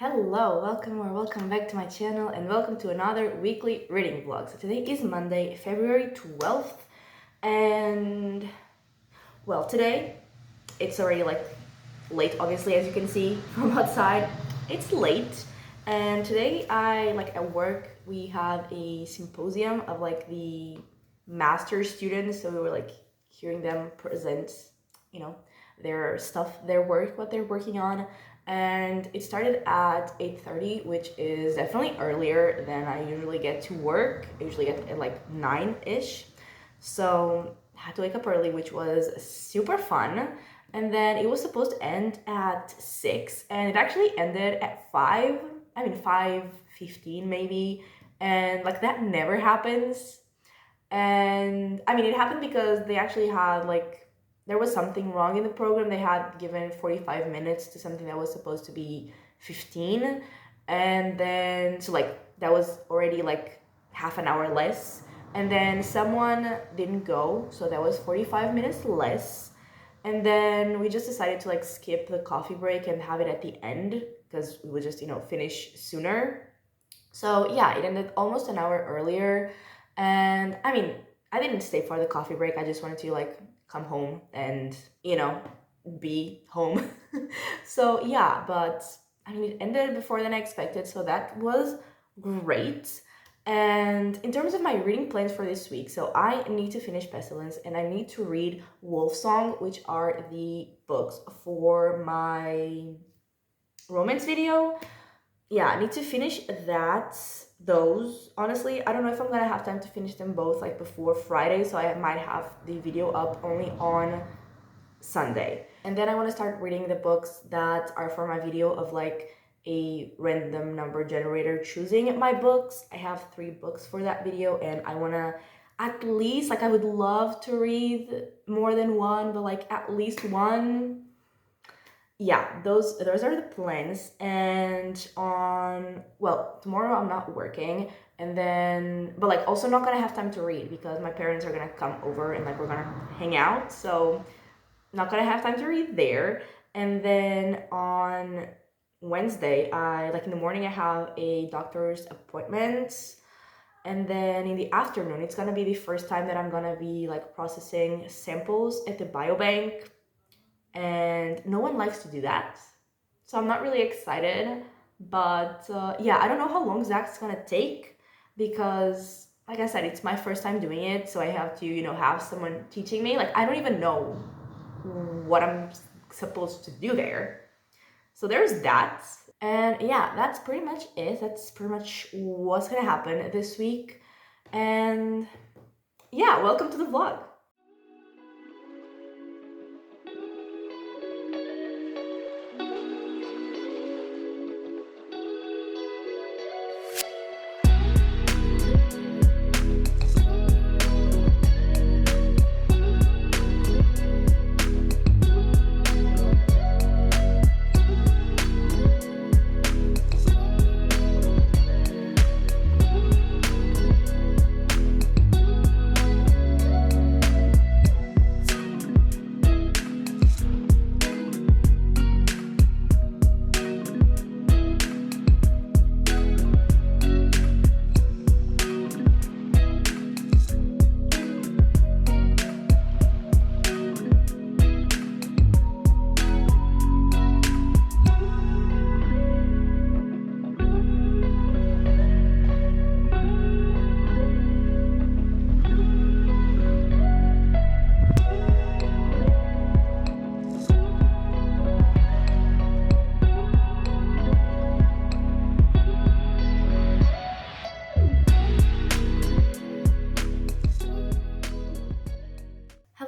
Hello, welcome or welcome back to my channel and welcome to another weekly reading vlog. So today is Monday, February 12th, and well, today it's already late, obviously, as you can see from outside. It's late, and today at work we have a symposium of the master students, so we were hearing them present, you know, their stuff, their work, what they're working on. And it started at 8:30, which is definitely earlier than I usually get to work. I usually get at 9-ish. So I had to wake up early, which was super fun. And then it was supposed to end at 6, and it actually ended at 5. I mean 5:15 maybe. And that never happens. And I mean it happened because they actually had there was something wrong in the program. They had given 45 minutes to something that was supposed to be 15. And then, so that was already half an hour less. And then someone didn't go, so that was 45 minutes less. And then we just decided to skip the coffee break and have it at the end because we would just, finish sooner. So yeah, it ended almost an hour earlier. And I mean, I didn't stay for the coffee break. I just wanted to come home and, be home. So yeah, but I mean, it ended before than I expected, so that was great. And in terms of my reading plans for this week, so I need to finish Pestilence and I need to read Wolf Song, which are the books for my romance video. Yeah, I need to finish those. Honestly, I don't know if I'm gonna have time to finish them both before Friday, so I might have the video up only on Sunday. And then I want to start reading the books that are for my video of a random number generator choosing my books. I have 3 books for that video, and I want to at least I would love to read more than one, but at least one. Yeah, those are the plans. And tomorrow I'm not working, and then but also not gonna have time to read because my parents are gonna come over and we're gonna hang out, so not gonna have time to read there. And then on Wednesday, I in the morning I have a doctor's appointment, and then in the afternoon it's gonna be the first time that I'm gonna be processing samples at the biobank, and no one likes to do that, so I'm not really excited. But yeah, I don't know how long Zach's gonna take because like I said, it's my first time doing it, so I have to have someone teaching me. I don't even know what I'm supposed to do there. So there's that. And yeah, that's pretty much it. That's pretty much what's gonna happen this week. And yeah, welcome to the vlog.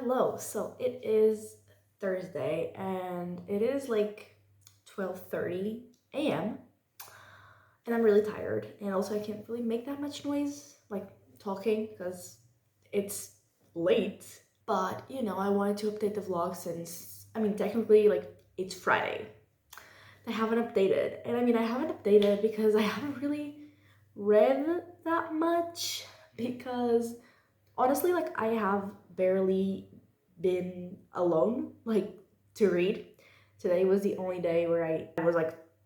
Hello, so it is Thursday and it is 12:30 a.m. and I'm really tired, and also I can't really make that much noise talking because it's late. But I wanted to update the vlog since I mean technically it's Friday. I haven't updated, and I mean I haven't updated because I haven't really read that much, because honestly I have barely been alone to read. Today was the only day where I was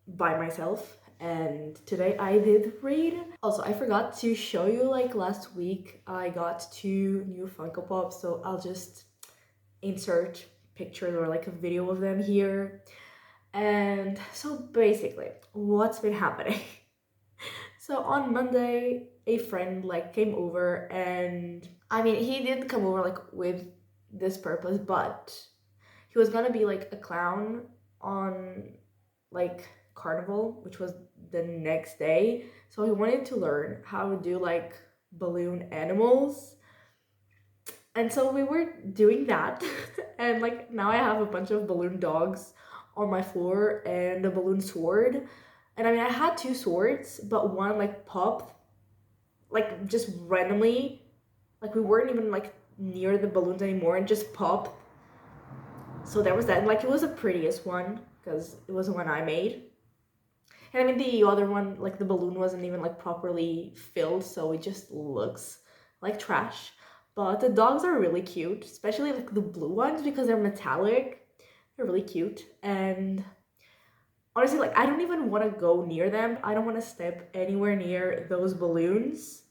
by myself, and today I did read. Also, I forgot to show you, like last week I got 2 new Funko Pops, so I'll just insert pictures or like a video of them here. And so basically, what's been happening? So on Monday, a friend like came over, and I mean, he did come over like with this purpose, but he was gonna be like a clown on like carnival, which was the next day. So he wanted to learn how to do like balloon animals. And so we were doing that. And like now I have a bunch of balloon dogs on my floor and a balloon sword. And I mean, I had 2 swords, but one like popped, like just randomly. Like we weren't even like near the balloons anymore and just popped. So there was that. And like it was the prettiest one because it was the one I made. And I mean, the other one, like the balloon wasn't even like properly filled, so it just looks like trash. But the dogs are really cute, especially like the blue ones because they're metallic. They're really cute. And honestly, like I don't even want to go near them. I don't want to step anywhere near those balloons.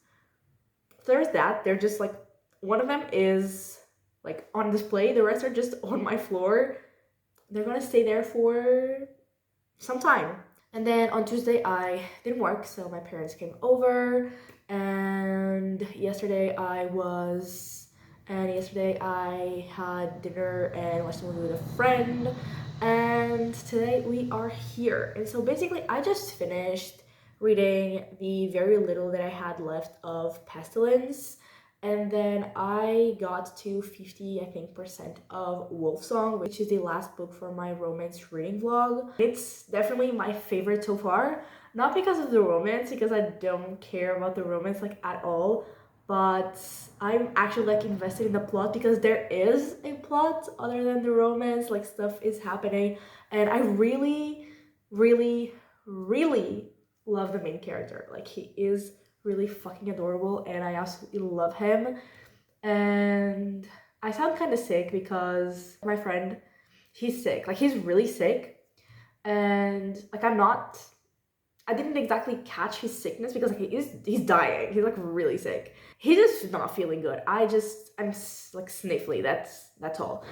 So there's that. They're just like, one of them is like on display, the rest are just on my floor. They're gonna stay there for some time. And then on Tuesday, I didn't work, so my parents came over. And yesterday I had dinner and watched a movie with a friend. And today we are here. And so basically, I just finished reading the very little that I had left of Pestilence. And then I got to 50, I think, percent of Wolfsong, which is the last book for my romance reading vlog. It's definitely my favorite so far. Not because of the romance, because I don't care about the romance like at all, but I'm actually like invested in the plot because there is a plot other than the romance, like stuff is happening. And I really, really, really love the main character. Like he is really fucking adorable and I absolutely love him. And I sound kind of sick because my friend, he's sick. Like he's really sick. And like I didn't exactly catch his sickness because like he's dying. He's like really sick. He's just not feeling good. I'm like sniffly. That's all.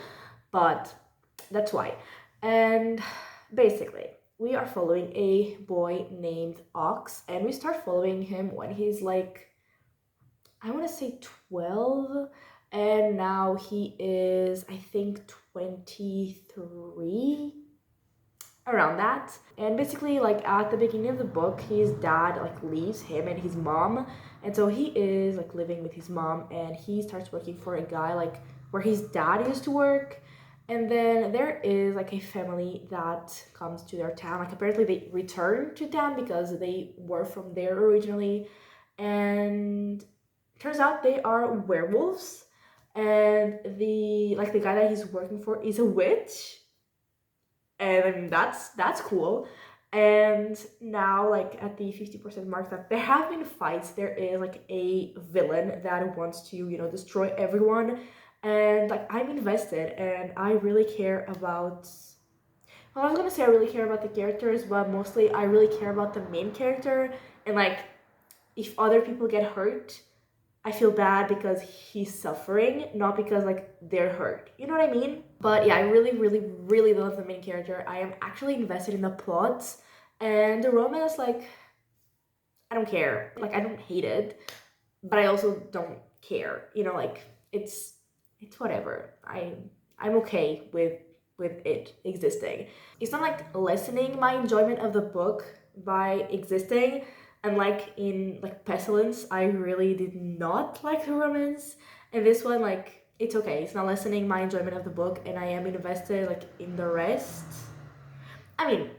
But that's why. And basically, we are following a boy named Ox, and we start following him when he's like, I want to say 12, and now he is, I think, 23, around that. And basically, like at the beginning of the book, his dad like leaves him and his mom, and so he is like living with his mom, and he starts working for a guy like where his dad used to work. And then there is like a family that comes to their town. Like apparently they return to town because they were from there originally. And turns out they are werewolves. And the guy that he's working for is a witch. And I mean that's cool. And now like at the 50% mark that there have been fights, there is like a villain that wants to, you know, destroy everyone. And like I'm invested and I really care about, well, I was gonna say I really care about the characters, but mostly I really care about the main character. And like if other people get hurt, I feel bad because he's suffering, not because like they're hurt. You know what I mean? But yeah, I really, really, really love the main character. I am actually invested in the plot, and the romance, like, I don't care. Like, I don't hate it, but I also don't care. You know, like it's whatever. I'm okay with it existing. It's not like lessening my enjoyment of the book by existing. And like in like Pestilence, I really did not like the romance. And this one, like, it's okay. It's not lessening my enjoyment of the book, and I am invested like in the rest. I mean,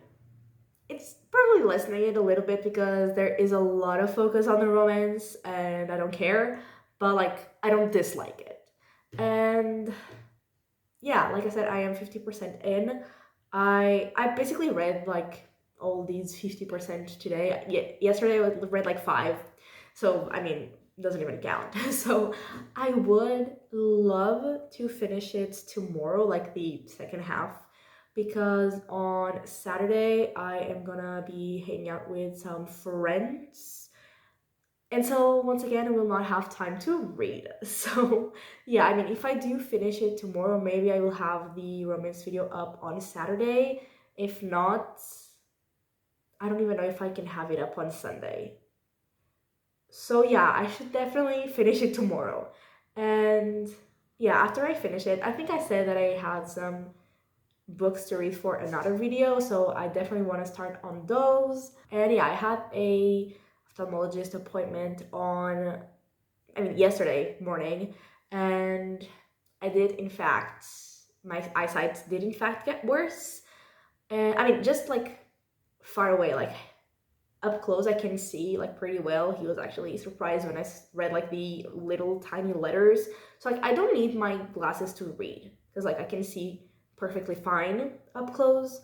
it's probably lessening it a little bit because there is a lot of focus on the romance, and I don't care. But like, I don't dislike it. And yeah, like I said, I am 50% in. I basically read like all these 50% today. Yesterday I read like 5. So I mean, it doesn't even count. So I would love to finish it tomorrow, like the second half. because on Saturday I am gonna be hanging out with some friends. And so once again, I will not have time to read. So yeah, I mean, if I do finish it tomorrow, maybe I will have the romance video up on Saturday. If not, I don't even know if I can have it up on Sunday. So yeah, I should definitely finish it tomorrow. And yeah, after I finish it, I think I said that I had some books to read for another video, so I definitely want to start on those. And yeah, I had a ophthalmologist appointment yesterday morning, and I did in fact, my eyesight did in fact get worse. And I mean, just like far away, like up close I can see like pretty well. He was actually surprised when I read like the little tiny letters. So like I don't need my glasses to read because like I can see perfectly fine up close.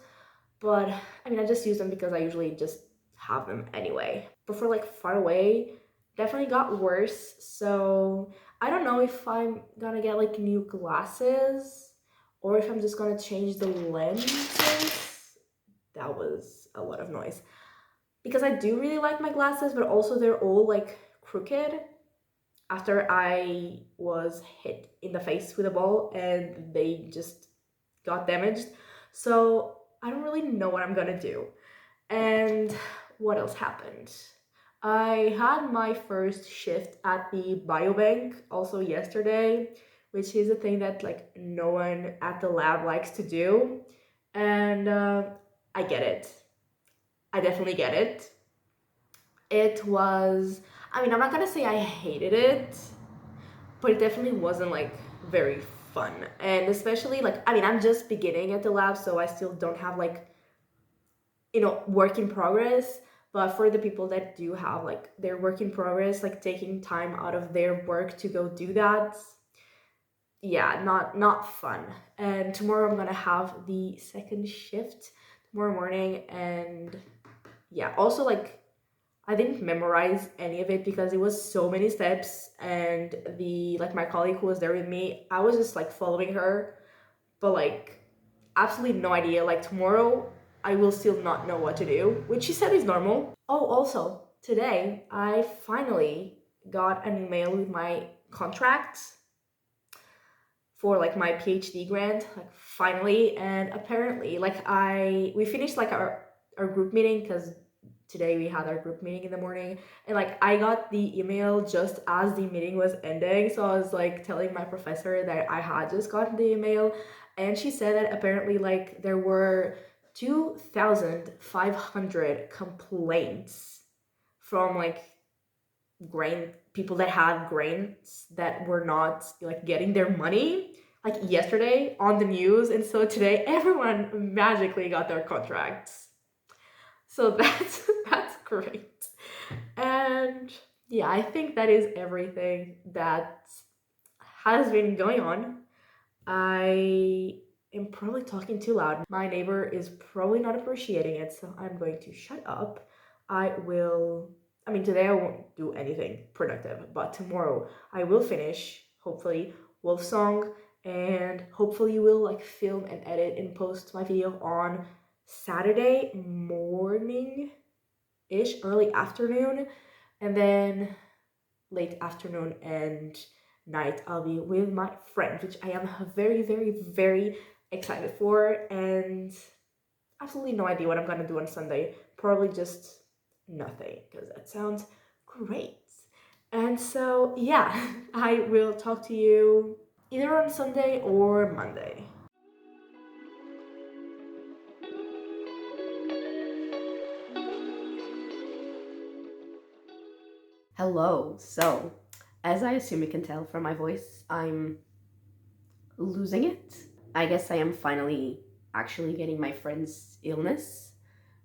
But I mean, I just use them because I usually just have them anyway. But for like far away, definitely got worse. So I don't know if I'm gonna get like new glasses or if I'm just gonna change the lenses. That was a lot of noise because I do really like my glasses, but also they're all like crooked after I was hit in the face with a ball and they just got damaged. So I don't really know what I'm gonna do. And what else happened? I had my first shift at the biobank also yesterday, which is a thing that like no one at the lab likes to do. And I get it. I definitely get it. It was, I mean, I'm not gonna say I hated it, but it definitely wasn't like very fun. And especially like, I mean, I'm just beginning at the lab, so I still don't have like, work in progress. But for the people that do have like their work in progress, like taking time out of their work to go do that, yeah, not fun. And tomorrow I'm gonna have the second shift tomorrow morning. And yeah, also like I didn't memorize any of it because it was so many steps, and the like my colleague who was there with me, I was just like following her, but like absolutely no idea. Like tomorrow I will still not know what to do, which she said is normal. Oh, also today I finally got an email with my contract for like my PhD grant, like finally. And apparently like we finished like our group meeting because today we had our group meeting in the morning, and like I got the email just as the meeting was ending. So I was like telling my professor that I had just gotten the email, and she said that apparently like there were 2,500 complaints from like people that had grants that were not like getting their money like yesterday on the news. And so today everyone magically got their contracts. So that's great. And yeah, I think that is everything that has been going on. I am probably talking too loud. My neighbor is probably not appreciating it, so I'm going to shut up. Today I won't do anything productive, but tomorrow I will finish, hopefully, Wolf Song, and hopefully will like film and edit and post my video on Saturday morning ish, early afternoon, and then late afternoon and night I'll be with my friends, which I am very, very, very excited for, and absolutely no idea what I'm gonna do on Sunday. Probably just nothing, because that sounds great. And so yeah, I will talk to you either on Sunday or Monday. Hello. So, as I assume you can tell from my voice, I'm losing it. I guess I am finally actually getting my friend's illness.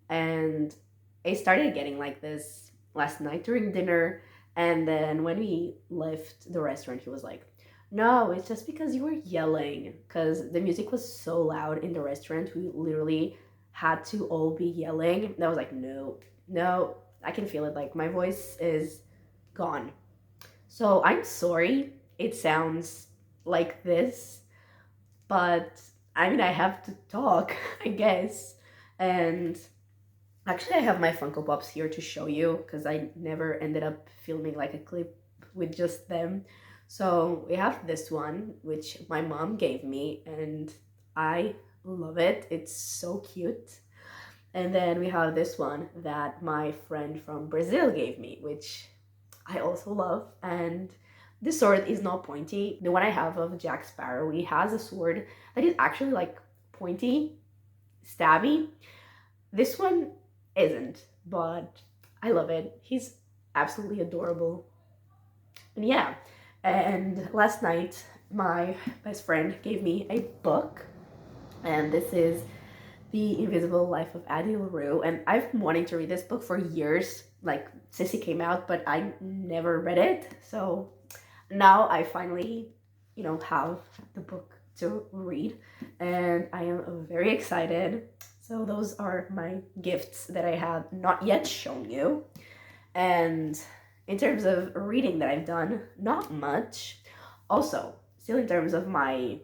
And I started getting like this last night during dinner. And then when we left the restaurant, he was like, "No, it's just because you were yelling." Because the music was so loud in the restaurant. We literally had to all be yelling. And I was like, no, no, I can feel it. Like my voice is gone. So I'm sorry it sounds like this, but I mean, I have to talk, I guess. And actually, I have my Funko Pops here to show you because I never ended up filming like a clip with just them. So we have this one, which my mom gave me, and I love it. It's so cute. And then we have this one that my friend from Brazil gave me, which I also love. And this sword is not pointy. The one I have of Jack Sparrow, he has a sword that is actually like pointy, stabby. This one isn't, but I love it. He's absolutely adorable. And yeah, and last night my best friend gave me a book, and this is The Invisible Life of Addie LaRue. And I've been wanting to read this book for years, like since it came out, but I never read it. So now I finally, have the book to read, and I am very excited. So those are my gifts that I have not yet shown you. And in terms of reading that I've done, not much. Also, still in terms of my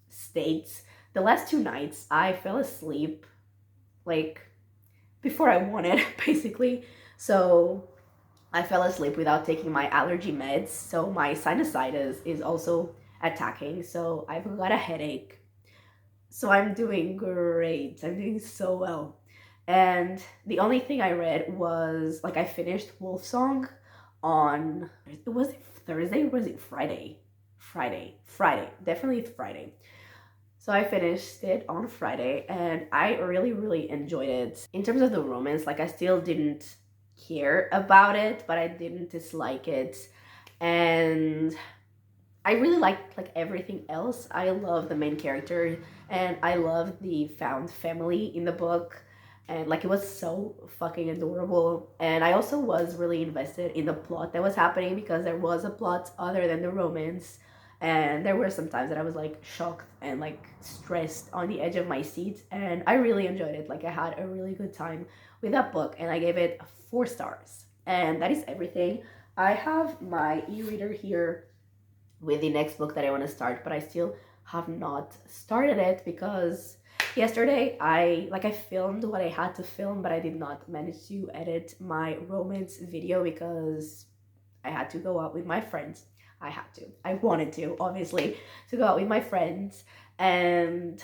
states, the last 2 nights I fell asleep like before I wanted, basically. So I fell asleep without taking my allergy meds. So my sinusitis is also attacking. So I've got a headache. So I'm doing great. I'm doing so well. And the only thing I read was like I finished Wolf Song on, was it Thursday or was it Friday? Friday. Definitely Friday. So I finished it on Friday and I really, really enjoyed it. In terms of the romance, like I still didn't care about it, but I didn't dislike it. And I really liked like everything else. I love the main character and I love the found family in the book. And like it was so fucking adorable. And I also was really invested in the plot that was happening because there was a plot other than the romance. And there were some times that I was like shocked and like stressed on the edge of my seat. And I really enjoyed it. Like I had a really good time with that book and I gave it 4 stars. And that is everything. I have my e-reader here with the next book that I want to start, but I still have not started it because yesterday I filmed what I had to film, but I did not manage to edit my romance video because I had to go out with my friends. I wanted to, obviously, to go out with my friends. And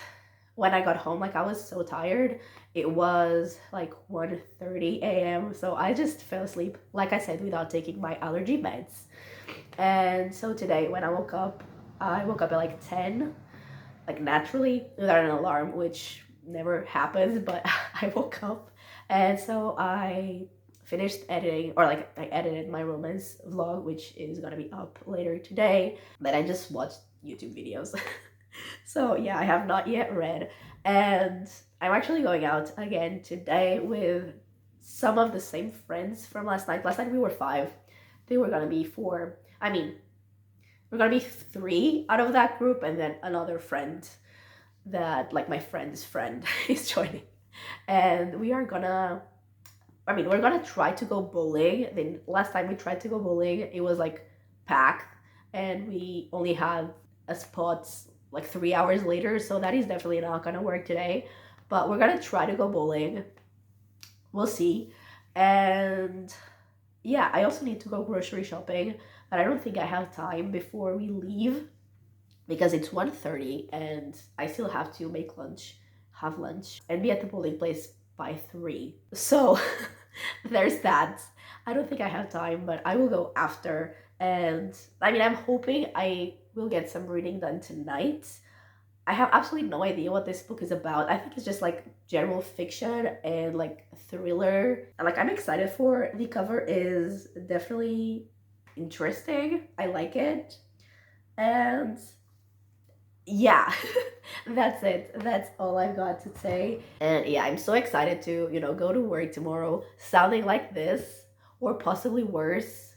when I got home, like I was so tired. It was like 1:30 a.m. So I just fell asleep, like I said, without taking my allergy meds. And so today when I woke up at like 10, like naturally, without an alarm, which never happens, but I woke up. And so I finished editing, or like I edited my romance vlog, which is gonna be up later today. But I just watched YouTube videos. So yeah, I have not yet read. And I'm actually going out again today with some of the same friends from last night. Last night we were 5. They were gonna be 4. I mean, we're gonna be 3 out of that group, and then another friend that, like, my friend's friend is joining. And we're gonna try to go bowling. Then last time we tried to go bowling, it was like packed, and we only had a spot like 3 hours later. So that is definitely not gonna work today. But we're gonna try to go bowling. We'll see. And yeah, I also need to go grocery shopping, but I don't think I have time before we leave because it's 1:30 and I still have to make lunch, have lunch, and be at the bowling place by 3. So there's that. I don't think I have time, but I will go after. And I mean, I'm hoping I will get some reading done tonight. I have absolutely no idea what this book is about. I think it's just like general fiction and like thriller. And like I'm excited for. The cover is definitely interesting. I like it. And yeah, that's it. That's all I've got to say. And yeah, I'm so excited to, go to work tomorrow sounding like this or possibly worse.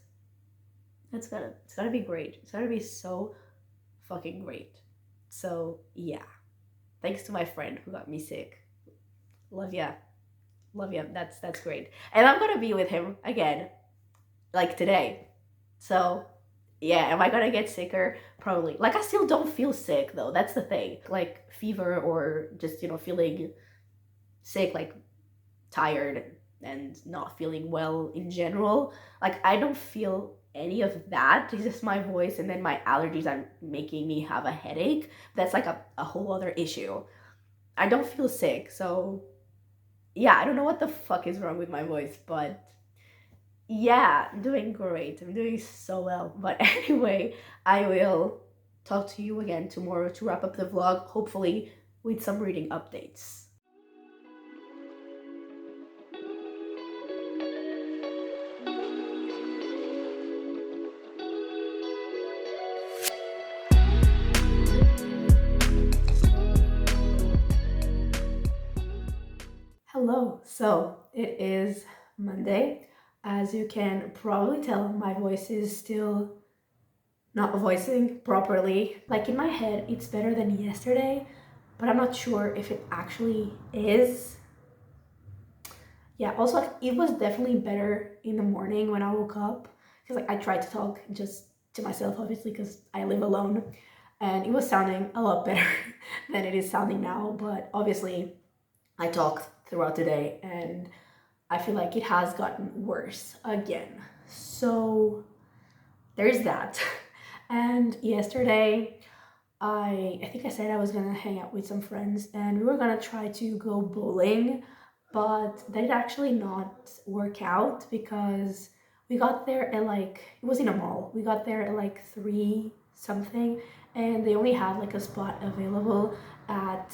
It's gonna be great. It's gonna be so fucking great. So yeah, thanks to my friend who got me sick. Love ya. Love ya. That's great. And I'm gonna be with him again, like today. So Yeah, am I gonna get sicker? Probably. Like, I still don't feel sick though. That's the thing. Like fever or just, feeling sick, like tired and not feeling well in general. Like, I don't feel any of that. It's just my voice and then my allergies are making me have a headache. That's like a whole other issue. I don't feel sick, so yeah, I don't know what the fuck is wrong with my voice, but yeah, I'm doing great. I'm doing so well. But anyway, I will talk to you again tomorrow to wrap up the vlog, hopefully with some reading updates. Hello. So it is Monday. As you can probably tell, my voice is still not voicing properly. Like, in my head, it's better than yesterday, but I'm not sure if it actually is. Yeah, also, like, it was definitely better in the morning when I woke up, because like I tried to talk just to myself, obviously, because I live alone, and it was sounding a lot better than it is sounding now. But obviously, I talked throughout the day, and I feel like it has gotten worse again. So there's that. And yesterday, I think I said I was gonna hang out with some friends and we were gonna try to go bowling, but that did actually not work out because we got there at like, it was in a mall. We got there at like 3 something and they only had like a spot available at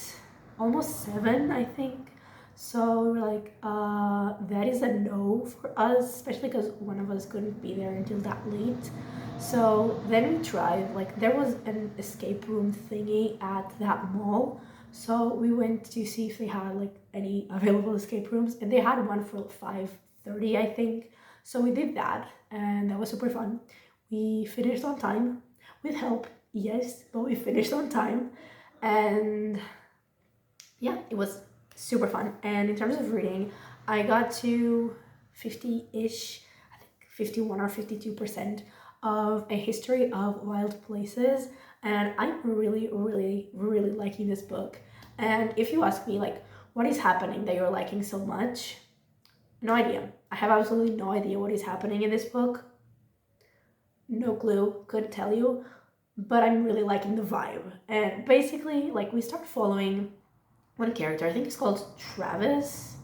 almost 7, I think. So we were like, that is a no for us, especially because one of us couldn't be there until that late. So then we tried, like, there was an escape room thingy at that mall. So we went to see if they had like any available escape rooms, and they had one for 5:30, I think. So we did that, and that was super fun. We finished on time with help, yes, but we finished on time, and yeah, it was super fun. And in terms of reading, I got to 50-ish, I think 51 or 52% of A History of Wild Places, and I'm really, really, really liking this book. And if you ask me, like, what is happening that you're liking so much? No idea. I have absolutely no idea what is happening in this book. No clue, couldn't tell you, but I'm really liking the vibe. And basically, like, we start following one character. I think he's called Travis.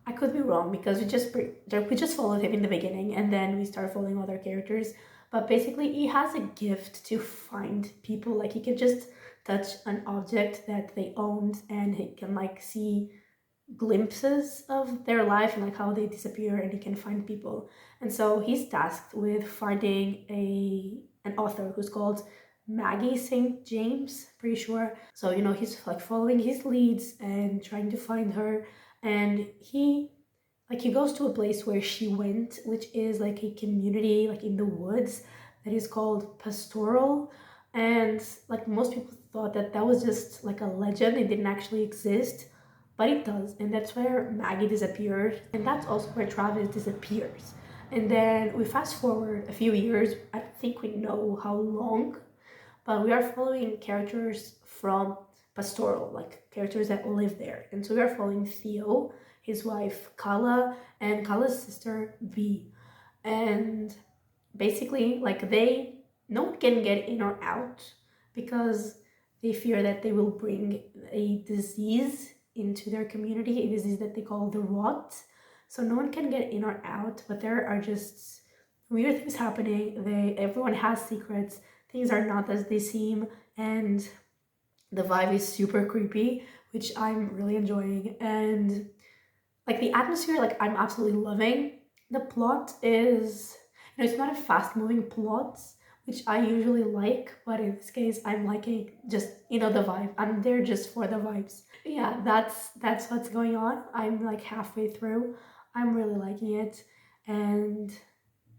I could be wrong because we just followed him in the beginning and then we started following other characters. But basically, he has a gift to find people. Like, he can just touch an object that they owned and he can like see glimpses of their life and like how they disappear, and he can find people. And so he's tasked with finding an author who's called Maggie St. James, pretty sure. So he's like following his leads and trying to find her, and he goes to a place where she went, which is like a community like in the woods that is called Pastoral. And like most people thought that that was just like a legend, it didn't actually exist, but it does. And that's where Maggie disappeared, and that's also where Travis disappears. And then we fast forward a few years, I don't think we know how long, but we are following characters from Pastoral, like characters that live there. And so we are following Theo, his wife Kala, and Kala's sister V. And basically, like, no one can get in or out because they fear that they will bring a disease into their community, a disease that they call the rot. So no one can get in or out, but there are just weird things happening. Everyone has secrets. Things are not as they seem, and the vibe is super creepy, which I'm really enjoying. And like the atmosphere, like, I'm absolutely loving. The plot is, it's not a fast moving plot, which I usually like, but in this case I'm liking just, the vibe. I'm there just for the vibes. Yeah, that's what's going on. I'm like halfway through. I'm really liking it, and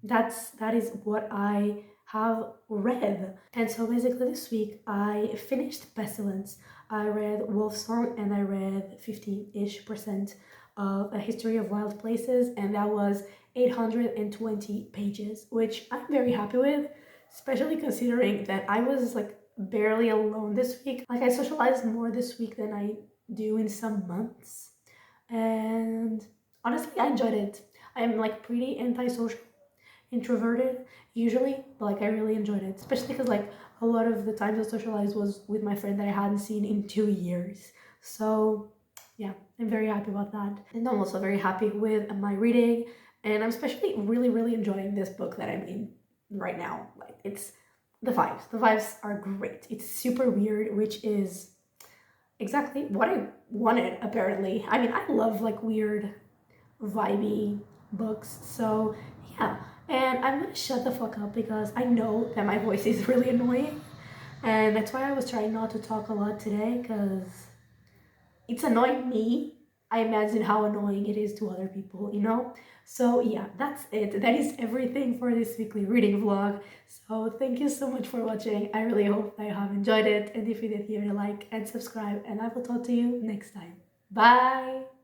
that is what I have read. And so basically this week I finished Pestilence, I read Wolfsong, and I read 50-ish% of A History of Wild Places, and that was 820 pages, which I'm very happy with especially considering that I was like barely alone this week. Like I socialized more this week than I do in some months. And honestly, I enjoyed it. I'm like pretty antisocial, introverted usually, but like I really enjoyed it, especially because like a lot of the times I socialized was with my friend that I hadn't seen in 2 years. So yeah, I'm very happy about that. And I'm also very happy with my reading, and I'm especially really enjoying this book that I'm in right now. Like it's the vibes are great. It's super weird, which is exactly what I wanted apparently. I mean, I love like weird vibey books. So yeah, and I'm gonna shut the fuck up because I know that my voice is really annoying, and that's why I was trying not to talk a lot today because it's annoying me. I imagine how annoying it is to other people, you know? So yeah, that's it. That is everything for this weekly reading vlog. So thank you so much for watching. I really hope that you have enjoyed it. And if you did, give it a like and subscribe. And I will talk to you next time. Bye!